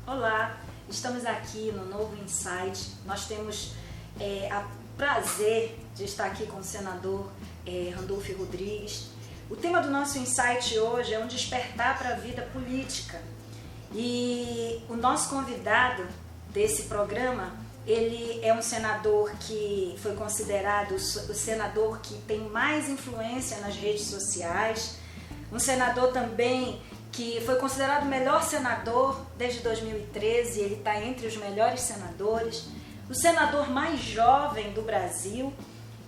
Olá, estamos aqui no Novo Insight. Nós temos o prazer de estar aqui com o senador Randolfo Rodrigues. O tema do nosso Insight hoje é um despertar para a vida política. E o nosso convidado desse programa, ele é um senador que foi considerado o senador que tem mais influência nas redes sociais, um senador também que foi considerado o melhor senador desde 2013, ele está entre os melhores senadores, o senador mais jovem do Brasil,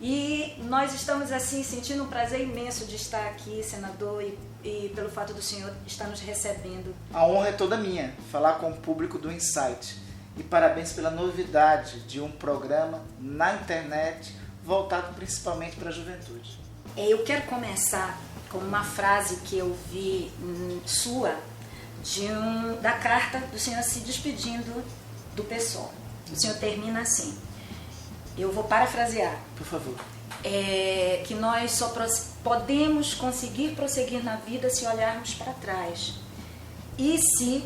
e nós estamos assim sentindo um prazer imenso de estar aqui, senador, e pelo fato do senhor estar nos recebendo. A honra é toda minha, falar com o público do Insight. E parabéns pela novidade de um programa na internet voltado principalmente para a juventude. Eu quero começar com uma frase que eu vi sua, da carta do senhor se despedindo do PSOL. O senhor termina assim, eu vou parafrasear. Por favor. Que nós só podemos conseguir prosseguir na vida se olharmos para trás. E se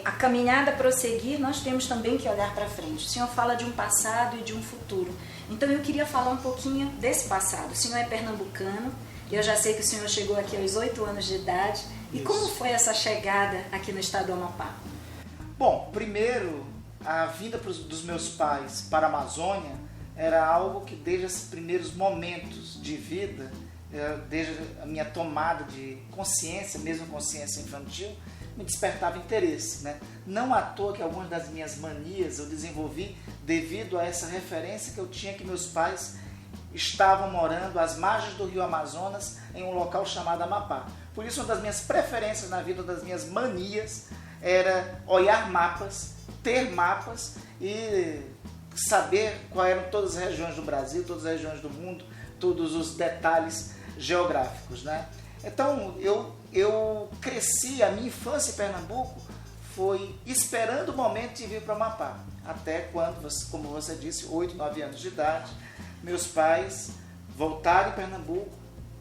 a caminhada prosseguir, nós temos também que olhar para frente. O senhor fala de um passado e de um futuro. Então eu queria falar um pouquinho desse passado. O senhor é pernambucano, eu já sei que o senhor chegou aqui aos 8 anos de idade. E Isso. Como foi essa chegada aqui no estado do Amapá? Bom, primeiro, a vinda dos meus pais para a Amazônia era algo que desde esses primeiros momentos de vida, desde a minha tomada de consciência, mesmo consciência infantil, me despertava interesse, né? Não à toa que algumas das minhas manias eu desenvolvi devido a essa referência que eu tinha que meus pais estavam morando às margens do rio Amazonas em um local chamado Amapá. Por isso, uma das minhas preferências na vida, uma das minhas manias, era olhar mapas, ter mapas e saber quais eram todas as regiões do Brasil, todas as regiões do mundo, todos os detalhes geográficos, né? Então, eu cresci, a minha infância em Pernambuco foi esperando o momento de vir para o Amapá. Até quando, como você disse, 8, 9 anos de idade, meus pais voltaram em Pernambuco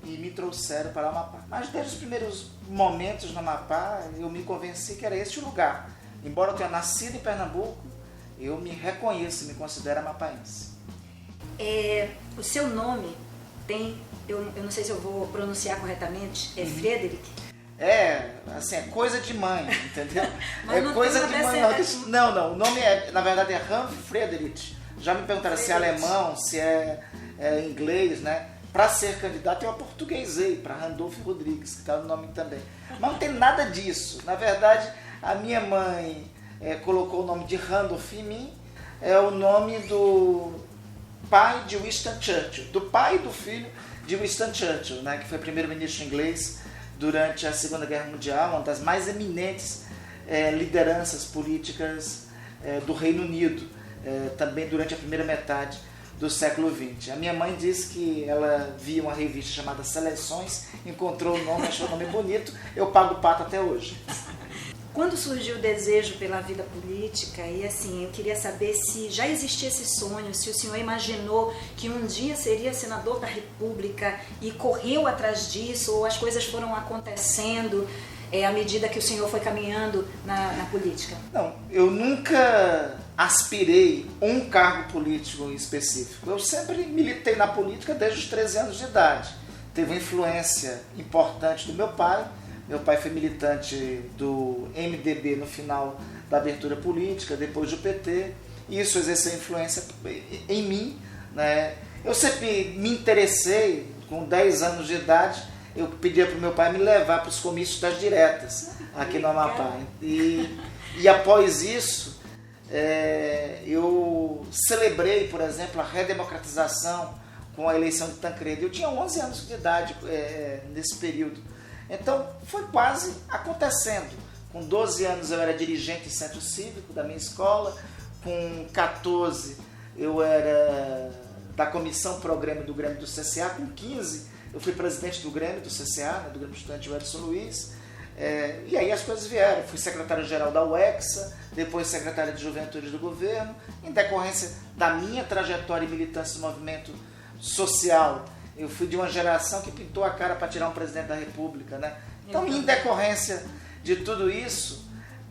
e me trouxeram para o Amapá. Mas desde os primeiros momentos no Amapá, eu me convenci que era esse o lugar. Embora eu tenha nascido em Pernambuco, eu me reconheço, me considero amapaense. O seu nome tem, eu não sei se eu vou pronunciar corretamente, Frederic? Assim, é coisa de mãe, entendeu? Mas não coisa tem de mãe, não. O nome na verdade é Hans Friedrich. Já me perguntaram se é alemão, se é inglês, né? Para ser candidato eu aportuguesei para Randolfo Rodrigues, que está no nome também. Mas não tem nada disso. Na verdade, a minha mãe colocou o nome de Randolph em mim, é o nome do pai de Winston Churchill, do pai e do filho de Winston Churchill, né? Que foi primeiro-ministro inglês durante a Segunda Guerra Mundial, uma das mais eminentes lideranças políticas do Reino Unido, também durante a primeira metade do século XX. A minha mãe disse que ela via uma revista chamada Seleções, encontrou o nome, achou o nome bonito, eu pago o pato até hoje. Quando surgiu o desejo pela vida política, e assim, eu queria saber se já existia esse sonho, se o senhor imaginou que um dia seria senador da República e correu atrás disso, ou as coisas foram acontecendo à medida que o senhor foi caminhando na política? Não, eu nunca aspirei um cargo político em específico. Eu sempre militei na política desde os 13 anos de idade. Teve uma influência importante do meu pai. Meu pai foi militante do MDB no final da abertura política, depois do PT. Isso exerceu influência em mim, né? Eu sempre me interessei, com 10 anos de idade, eu pedia para o meu pai me levar para os comícios das diretas aqui no Amapá. E após isso, eu celebrei, por exemplo, a redemocratização com a eleição de Tancredo. Eu tinha 11 anos de idade nesse período. Então, foi quase acontecendo. Com 12 anos eu era dirigente em centro cívico da minha escola, com 14 eu era da comissão programa do Grêmio do CCA, com 15 eu fui presidente do Grêmio do CCA, né, do Grêmio Estudante Edson Luiz, e aí as coisas vieram. Fui secretário-geral da UEXA, depois secretário de Juventude do governo, em decorrência da minha trajetória e militância no movimento social. Eu fui de uma geração que pintou a cara para tirar um presidente da República, né? Então, em decorrência de tudo isso,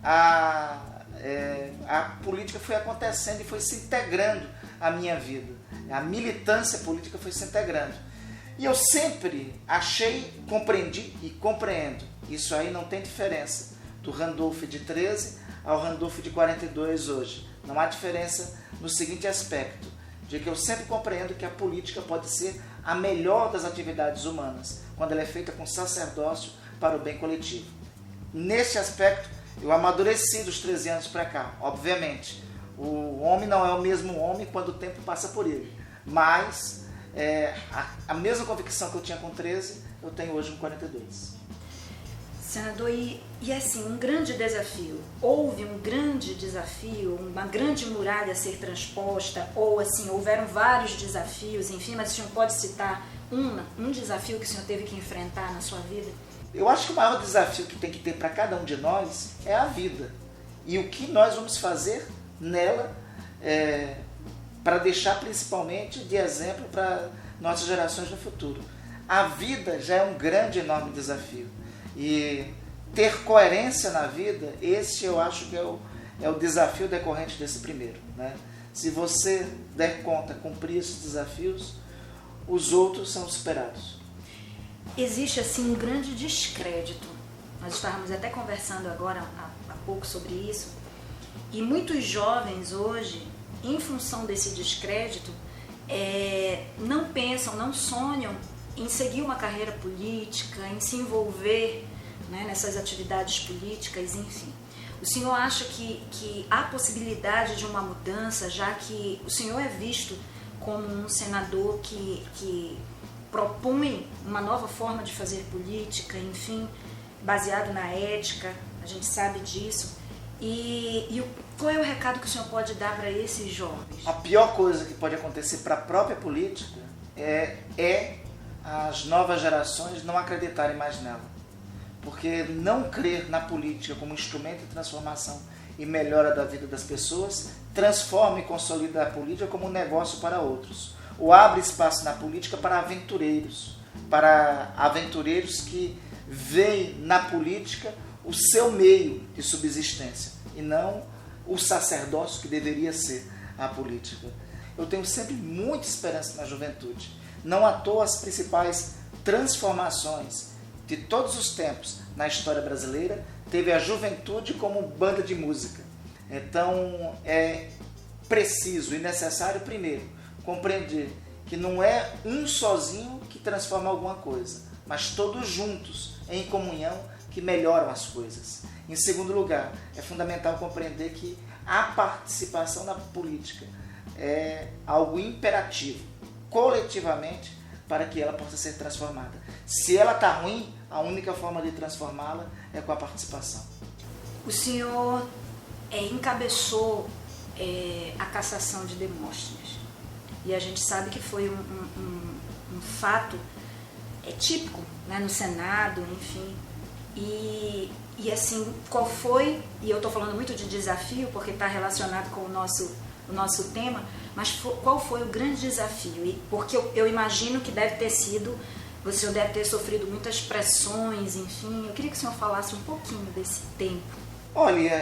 a política foi acontecendo e foi se integrando à minha vida. A militância política foi se integrando. E eu sempre achei, compreendi e compreendo. Isso aí não tem diferença do Randolph de 13 ao Randolph de 42 hoje. Não há diferença no seguinte aspecto, de que eu sempre compreendo que a política pode ser a melhor das atividades humanas, quando ela é feita com sacerdócio para o bem coletivo. Nesse aspecto, eu amadureci dos 13 anos para cá. Obviamente, o homem não é o mesmo homem quando o tempo passa por ele, mas a mesma convicção que eu tinha com 13, eu tenho hoje com 42. Senador, e assim, um grande desafio, houve um grande desafio, uma grande muralha a ser transposta, ou assim, houveram vários desafios, enfim, mas o senhor pode citar um desafio que o senhor teve que enfrentar na sua vida? Eu acho que o maior desafio que tem que ter para cada um de nós é a vida. E o que nós vamos fazer nela para deixar principalmente de exemplo para nossas gerações no futuro. A vida já é um grande, enorme desafio. E ter coerência na vida, esse eu acho que é o desafio decorrente desse primeiro, né? Se você der conta, cumprir esses desafios, os outros são superados. Existe assim um grande descrédito. Nós estávamos até conversando agora há pouco sobre isso. E muitos jovens hoje, em função desse descrédito, não pensam, não sonham em seguir uma carreira política, em se envolver, né, nessas atividades políticas, enfim. O senhor acha que há possibilidade de uma mudança, já que o senhor é visto como um senador que propõe uma nova forma de fazer política, enfim, baseado na ética, a gente sabe disso. E qual é o recado que o senhor pode dar para esses jovens? A pior coisa que pode acontecer para a própria política é as novas gerações não acreditarem mais nela. Porque não crer na política como instrumento de transformação e melhora da vida das pessoas transforma e consolida a política como um negócio para outros. Ou abre espaço na política para aventureiros que veem na política o seu meio de subsistência e não o sacerdócio que deveria ser a política. Eu tenho sempre muita esperança na juventude. Não à toa as principais transformações de todos os tempos na história brasileira teve a juventude como banda de música. Então é preciso e necessário, primeiro, compreender que não é um sozinho que transforma alguma coisa, mas todos juntos, em comunhão, que melhoram as coisas. Em segundo lugar, é fundamental compreender que a participação na política é algo imperativo, coletivamente, para que ela possa ser transformada. Se ela está ruim, a única forma de transformá-la é com a participação. O senhor encabeçou a cassação de Demóstenes. E a gente sabe que foi um fato típico, né, no Senado, enfim. E assim, qual foi, e eu estou falando muito de desafio porque está relacionado com o nosso tema, mas qual foi o grande desafio? Porque eu imagino que deve ter sido, o senhor deve ter sofrido muitas pressões, enfim. Eu queria que o senhor falasse um pouquinho desse tempo. Olha,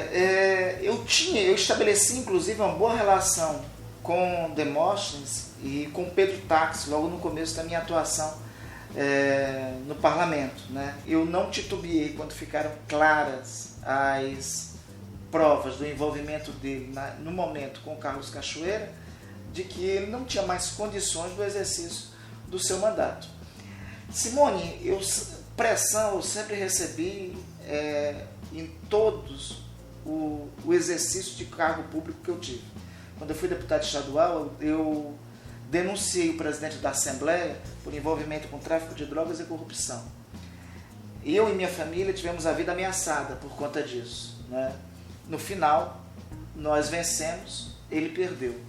eu estabeleci inclusive uma boa relação com Demóstenes e com Pedro Táxi logo no começo da minha atuação no parlamento, né? Eu não titubeei quando ficaram claras as provas do envolvimento dele no momento com o Carlos Cachoeira, de que ele não tinha mais condições do exercício do seu mandato. Simone, pressão eu sempre recebi em todos o exercício de cargo público que eu tive. Quando eu fui deputado estadual, eu denunciei o presidente da Assembleia por envolvimento com tráfico de drogas e corrupção. Eu e minha família tivemos a vida ameaçada por conta disso, né? No final, nós vencemos, ele perdeu.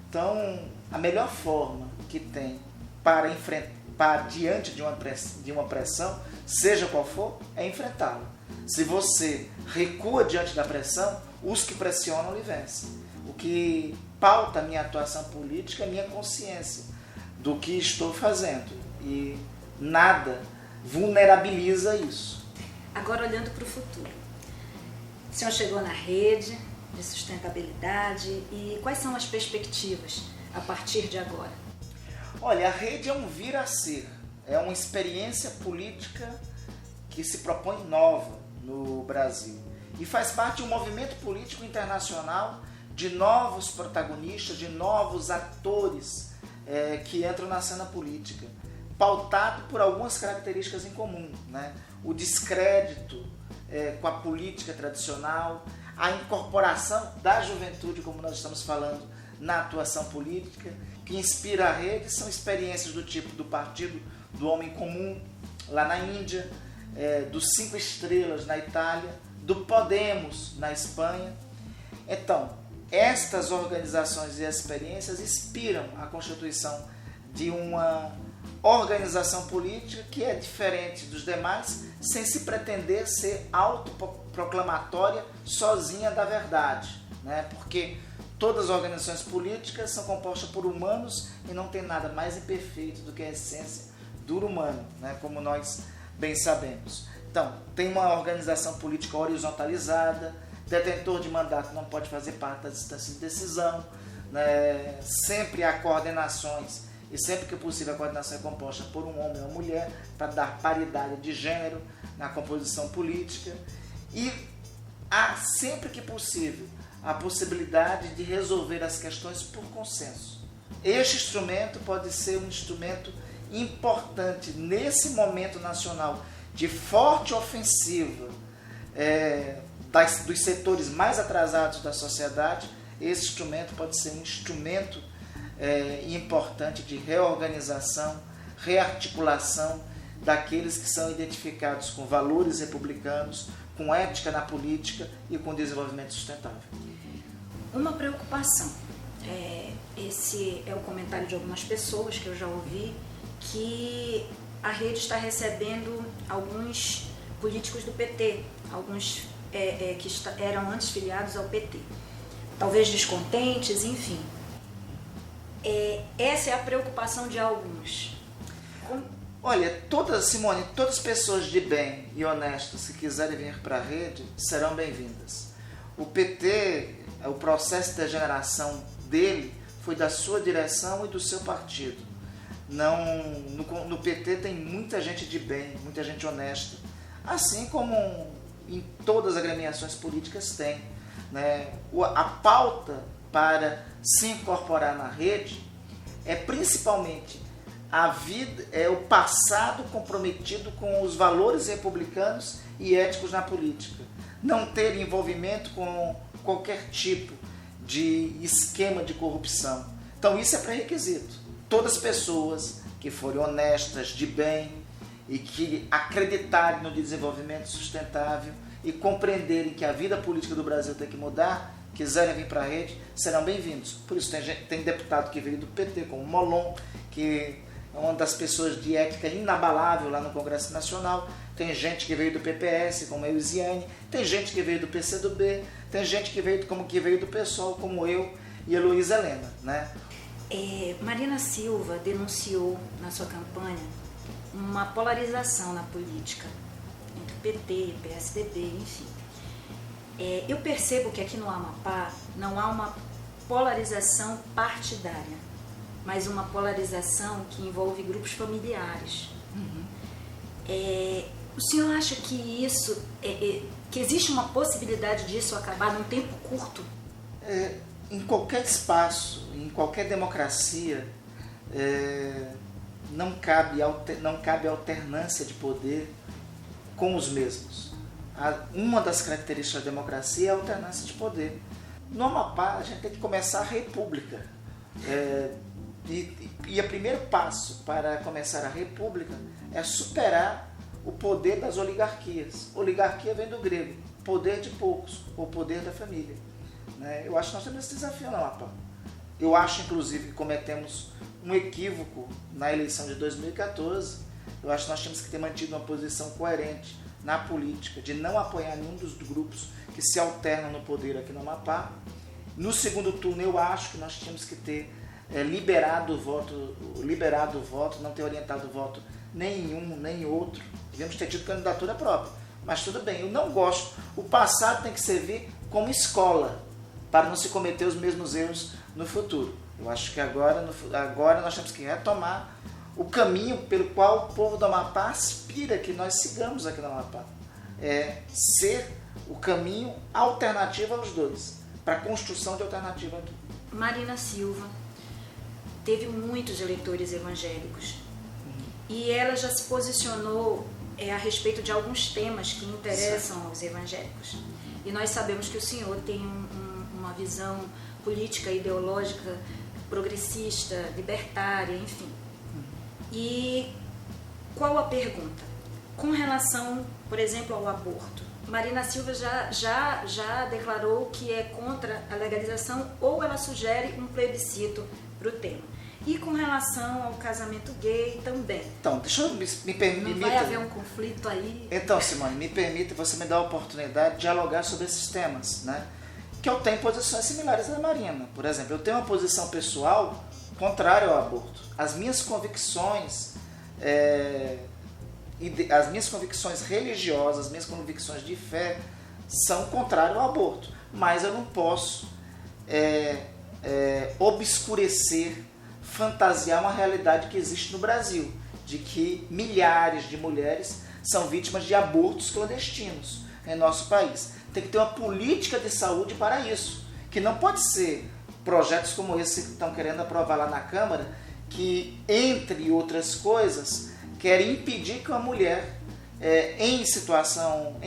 Então, a melhor forma que tem para enfrentar diante de uma pressão, seja qual for, é enfrentá-la. Se você recua diante da pressão, os que pressionam lhe vencem. O que pauta a minha atuação política é a minha consciência do que estou fazendo. E nada vulnerabiliza isso. Agora, olhando para o futuro. O senhor chegou na rede de sustentabilidade e quais são as perspectivas a partir de agora? Olha, a rede é um vir a ser, é uma experiência política que se propõe nova no Brasil e faz parte de um movimento político internacional de novos protagonistas, de novos atores que entram na cena política, pautado por algumas características em comum, né? O descrédito com a política tradicional, a incorporação da juventude, como nós estamos falando, na atuação política. Que inspira a rede são experiências do tipo do Partido do Homem Comum, lá na Índia, dos 5 Estrelas na Itália, do Podemos na Espanha. Então, estas organizações e experiências inspiram a constituição de uma organização política que é diferente dos demais, sem se pretender ser autoproclamatória sozinha da verdade, né? Porque todas as organizações políticas são compostas por humanos e não tem nada mais imperfeito do que a essência do humano, né? Como nós bem sabemos. Então, tem uma organização política horizontalizada, detentor de mandato não pode fazer parte da instância de decisão, né? Sempre há coordenações e sempre que possível a coordenação é composta por um homem ou uma mulher para dar paridade de gênero na composição política e há sempre que possível a possibilidade de resolver as questões por consenso. Este instrumento pode ser um instrumento importante nesse momento nacional de forte ofensiva dos setores mais atrasados da sociedade. Esse instrumento pode ser um instrumento importante de reorganização, rearticulação daqueles que são identificados com valores republicanos, com ética na política e com desenvolvimento sustentável. Uma preocupação, esse é o comentário de algumas pessoas que eu já ouvi, que a rede está recebendo alguns políticos do PT, alguns que eram antes filiados ao PT, talvez descontentes, enfim. Essa é a preocupação de alguns. Olha, Simone, todas as pessoas de bem e honestas que quiserem vir para a rede serão bem-vindas. O PT, o processo de degeneração dele foi da sua direção e do seu partido. No PT tem muita gente de bem, muita gente honesta, assim como em todas as agremiações políticas tem, né? A pauta para se incorporar na rede é principalmente a vida, o passado comprometido com os valores republicanos e éticos na política. Não ter envolvimento com qualquer tipo de esquema de corrupção. Então isso é pré-requisito. Todas as pessoas que forem honestas, de bem e que acreditarem no desenvolvimento sustentável e compreenderem que a vida política do Brasil tem que mudar, quiserem vir para a rede, serão bem-vindos. Por isso tem deputado que veio do PT, como Molon, que é uma das pessoas de ética inabalável lá no Congresso Nacional. Tem gente que veio do PPS, como a Eusiane, tem gente que veio do PCdoB, tem gente que veio do PSOL, como eu e a Luísa Helena, né? Marina Silva denunciou na sua campanha uma polarização na política entre PT, PSDB, enfim. Eu percebo que aqui no Amapá não há uma polarização partidária, mas uma polarização que envolve grupos familiares. O senhor acha que isso, que existe uma possibilidade disso acabar num tempo curto? Em qualquer espaço, em qualquer democracia, não cabe alternância de poder com os mesmos. Uma das características da democracia é a alternância de poder. No Amapá, a gente tem que começar a república. E o primeiro passo para começar a república é superar o poder das oligarquias. Oligarquia vem do grego, poder de poucos, ou poder da família. Eu acho que nós temos esse desafio no Amapá. Eu acho, inclusive, que cometemos um equívoco na eleição de 2014. Eu acho que nós temos que ter mantido uma posição coerente na política, de não apoiar nenhum dos grupos que se alternam no poder aqui no Amapá. No segundo turno, eu acho que nós tínhamos que ter liberado o voto, não ter orientado o voto nem em um, nem em outro. Devemos ter tido candidatura própria. mas tudo bem, eu não gosto. O passado tem que servir como escola, para não se cometer os mesmos erros no futuro. Eu acho que agora nós temos que retomar o caminho pelo qual o povo do Amapá aspira que nós sigamos aqui no Amapá. É ser o caminho alternativo aos dois, para a construção de alternativa aqui. Marina Silva teve muitos eleitores evangélicos e ela já se posicionou a respeito de alguns temas que interessam aos evangélicos. E nós sabemos que o senhor tem uma visão política, ideológica, progressista, libertária, enfim. E qual a pergunta? Com relação, por exemplo, ao aborto, Marina Silva já declarou que é contra a legalização ou ela sugere um plebiscito para o tema. E com relação ao casamento gay também. Então, deixa eu me permitir. Não vai haver um conflito aí? Então, Simone, me permita, você me dá a oportunidade de dialogar sobre esses temas, né? Que eu tenho posições similares à Marina. Por exemplo, eu tenho uma posição pessoal contrária ao aborto. As minhas convicções religiosas, as minhas convicções de fé são contrárias ao aborto. Mas eu não posso obscurecer, fantasiar uma realidade que existe no Brasil, de que milhares de mulheres são vítimas de abortos clandestinos em nosso país. Tem que ter uma política de saúde para isso, que não pode ser projetos como esse que estão querendo aprovar lá na Câmara, que, entre outras coisas, querem impedir que uma mulher em situação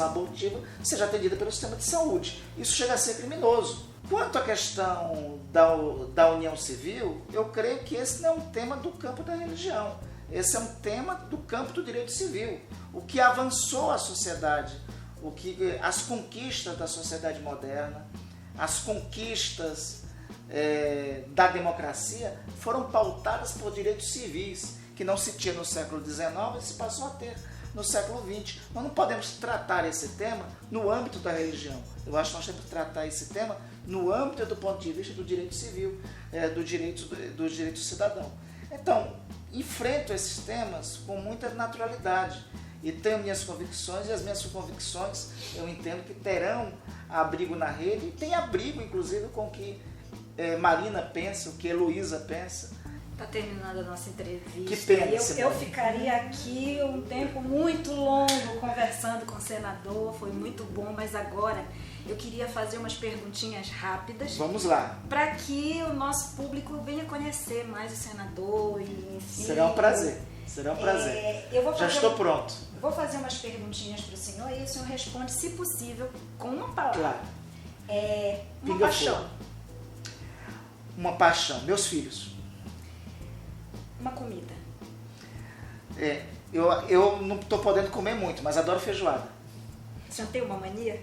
abortiva seja atendida pelo sistema de saúde. Isso chega a ser criminoso. Quanto à questão da união civil, eu creio que esse não é um tema do campo da religião. Esse é um tema do campo do direito civil. O que avançou a sociedade, as conquistas da sociedade moderna, as conquistas da democracia foram pautadas por direitos civis, que não se tinha no século XIX e se passou a ter no século XX. Nós não podemos tratar esse tema no âmbito da religião. Eu acho que nós temos que tratar esse tema no âmbito do ponto de vista do direito civil, do direito cidadão. Então, enfrento esses temas com muita naturalidade e tenho minhas convicções, e as minhas convicções eu entendo que terão abrigo na rede e tem abrigo, inclusive, com o que Marina pensa, o que Heloísa pensa. Está terminando a nossa entrevista. Que pena, eu ficaria aqui um tempo muito longo conversando com o senador, foi muito bom, mas agora eu queria fazer umas perguntinhas rápidas. Vamos lá. Para que o nosso público venha conhecer mais o senador e enfim. Será um prazer. Será um prazer. Já estou pronto. Vou fazer umas perguntinhas para o senhor e o senhor responde, se possível, com uma palavra. Claro. Uma paixão. Uma paixão. Meus filhos. Uma comida. Eu não estou podendo comer muito, mas adoro feijoada. O senhor tem uma mania?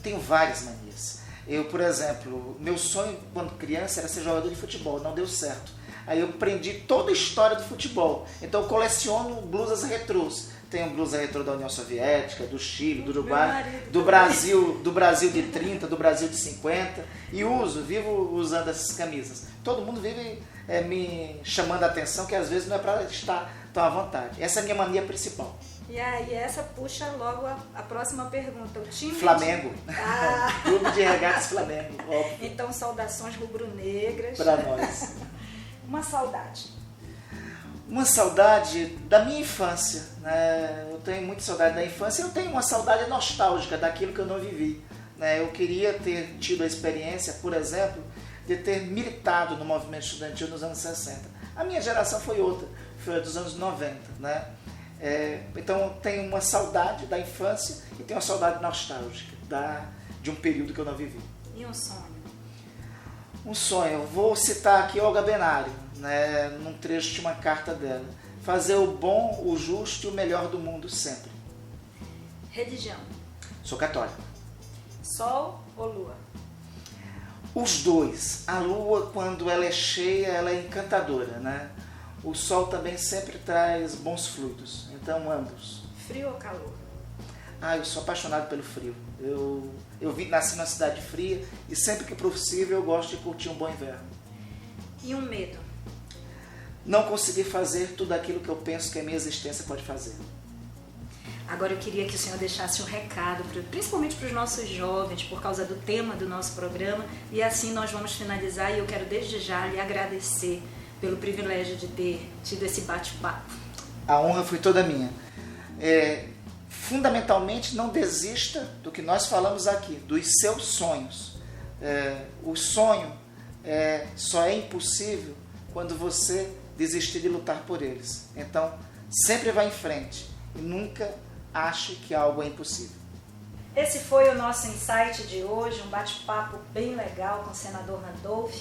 Tenho várias manias. Eu, por exemplo, meu sonho quando criança era ser jogador de futebol, não deu certo. Aí eu aprendi toda a história do futebol. Então eu coleciono blusas retrôs. Tenho blusa retrô da União Soviética, do Chile, do Uruguai, do Brasil de 30, do Brasil de 50. E vivo usando essas camisas. Todo mundo vive me chamando a atenção, que às vezes não é para estar tão à vontade. Essa é a minha mania principal. E aí essa puxa logo a próxima pergunta. O time Flamengo. Clube de Regatas Flamengo, óbvio. Então, saudações rubro-negras. Para nós. Uma saudade. Uma saudade da minha infância, né? Eu tenho muita saudade da infância. Eu tenho uma saudade nostálgica daquilo que eu não vivi, né? Eu queria ter tido a experiência, por exemplo, de ter militado no movimento estudantil nos anos 60. A minha geração foi outra, foi a dos anos 90, né? Então eu tenho uma saudade da infância e tenho uma saudade nostálgica de um período que eu não vivi. E um sonho? Um sonho, eu vou citar aqui Olga Benário, né, num trecho de uma carta dela. Fazer o bom, o justo e o melhor do mundo sempre. Religião? Sou católico. Sol ou lua? Os dois. A lua, quando ela é cheia, ela é encantadora, né? O sol também sempre traz bons fluidos. Então, ambos. Frio ou calor? Eu sou apaixonado pelo frio. Eu nasci numa cidade fria e sempre que possível eu gosto de curtir um bom inverno. E um medo? Não conseguir fazer tudo aquilo que eu penso que a minha existência pode fazer. Agora eu queria que o senhor deixasse um recado, principalmente para os nossos jovens, por causa do tema do nosso programa, e assim nós vamos finalizar, e eu quero desde já lhe agradecer pelo privilégio de ter tido esse bate-papo. A honra foi toda minha. Fundamentalmente, não desista do que nós falamos aqui, dos seus sonhos. O sonho só é impossível quando você desistir de lutar por eles. Então, sempre vá em frente e nunca ache que algo é impossível. Esse foi o nosso insight de hoje, um bate-papo bem legal com o senador Randolph.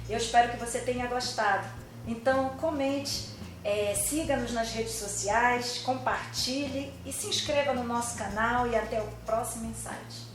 Eu espero que você tenha gostado. Então, comente, siga-nos nas redes sociais, compartilhe e se inscreva no nosso canal, e até o próximo insight.